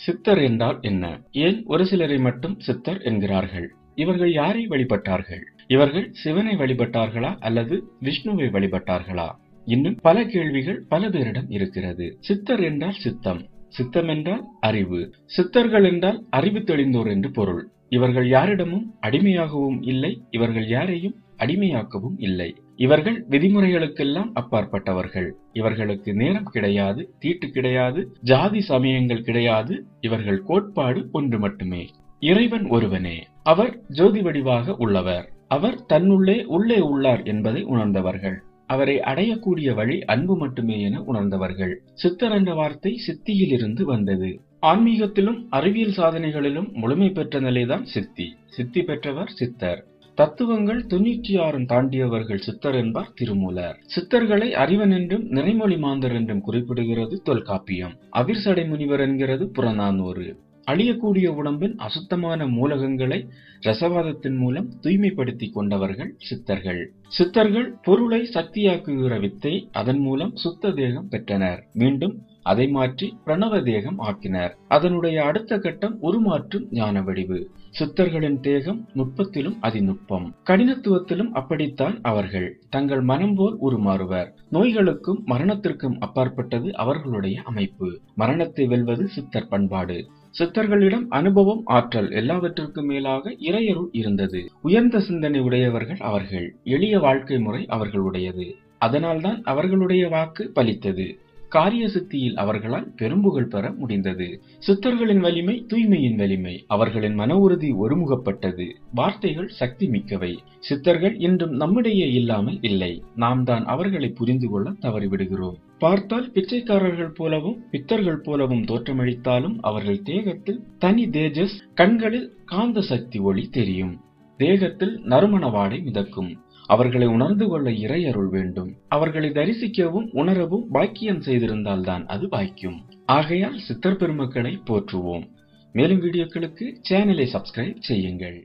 சித்தர் என்றால் என்ன? ஏன் ஒரு சிலரை மட்டும் சித்தர் என்கிறார்கள்? இவர்கள் யாரை வழிபட்டார்கள்? இவர்கள் சிவனை வழிபட்டார்களா அல்லது விஷ்ணுவை வழிபட்டார்களா? இன்னும் பல கேள்விகள் பல பேரிடம் இருக்கிறது. சித்தர் என்றால் சித்தம், சித்தம் என்றால் அறிவு, சித்தர்கள் என்றால் அறிவு தெளிந்தோர் என்று பொருள். இவர்கள் யாரிடமும் அடிமையாகவும் இல்லை, இவர்கள் யாரையும் அடிமையாக்கவும் இல்லை. இவர்கள் விதிமுறைகளுக்கெல்லாம் அப்பாற்பட்டவர்கள். இவர்களுக்கு நேரம் கிடையாது, தீட்டு கிடையாது, ஜாதி சமயங்கள் கிடையாது. இவர்கள் கோட்பாடு ஒன்று மட்டுமே, இறைவன் ஒருவனே. அவர் ஜோதி வடிவாக உள்ளவர். அவர் தன்னுள்ளே உள்ளே உள்ளார் என்பதை உணர்ந்தவர்கள். அவரை அடையக்கூடிய வழி அன்பு மட்டுமே என உணர்ந்தவர்கள். சித்தர் என்ற வார்த்தை சித்தியில் இருந்து வந்தது. ஆன்மீகத்திலும் அறிவியல் சாதனைகளிலும் முழுமை பெற்ற நிலைதான் சித்தி. சித்தி பெற்றவர் சித்தர். தத்துவங்கள் 96 தாண்டியவர்கள் சித்தர் என்பார் திருமூலர். சித்தர்களை அறிவன் என்றும் நிறைமொழி மாந்தர் என்றும் குறிப்பிடுகிறது தொல்காப்பியம். அவிர்சடை முனிவர் என்கிறது புறநானூறு. அழியக்கூடிய உடம்பின் அசுத்தமான மூலகங்களை ரசவாதத்தின் மூலம் தூய்மைப்படுத்தி கொண்டவர்கள் சித்தர்கள். சித்தர்கள் பொருளை சக்தியாக்குகிற வித்தை, அதன் மூலம் சுத்த தேகம் பெற்றனர். மீண்டும் அதை மாற்றி பிரணவ தேகம் ஆக்கினர். அதனுடைய அடுத்த கட்டம் உருமாற்றும் ஞான வடிவு. சித்தர்களின் தேகம் நுட்பத்திலும் அதிநுட்பம், கடினத்துவத்திலும் அப்படித்தான். அவர்கள் தங்கள் மனம் போல் உருமாறுவர். நோய்களுக்கும் மரணத்திற்கும் அப்பாற்பட்டது அவர்களுடைய அமைப்பு. மரணத்தை வெல்வது சித்தர் பண்பாடு. சித்தர்களிடம் அனுபவம், ஆற்றல், எல்லாவற்றிற்கும் மேலாக இறையருள் இருந்தது. உயர்ந்த சிந்தனை உடையவர்கள் அவர்கள். எளிய வாழ்க்கை முறை அவர்களுடையது. அதனால்தான் அவர்களுடைய வாக்கு பலித்தது. காரிய சித்தியில் அவர்களால் பெரும்புகழ் பெற முடிந்தது. சித்தர்களின் வலிமை தூய்மையின் வலிமை. அவர்களின் மன உறுதி ஒருமுகப்பட்டது. வார்த்தைகள் சக்தி மிக்கவை. சித்தர்கள் இன்றும் நம்மிடையே இல்லாமல் இல்லை. நாம் தான் அவர்களை புரிந்து கொள்ள தவறிவிடுகிறோம். பார்த்தால் பிச்சைக்காரர்கள் போலவும் பித்தர்கள் போலவும் தோற்றமளித்தாலும் அவர்கள் தேகத்தில் தனி தேஜஸ், கண்களில் காந்த சக்தி ஒளி தெரியும். தேகத்தில் நறுமண வாடை மிதக்கும். அவர்களை உணர்ந்து கொள்ள இறையருள் வேண்டும். அவர்களை தரிசிக்கவும் உணரவும் பாக்கியம் செய்திருந்தால்தான் அது பாக்கியம். ஆகையால் சித்தர் பெருமக்களை போற்றுவோம். மேலும் வீடியோக்களுக்கு சேனலை சப்ஸ்கிரைப் செய்யுங்கள்.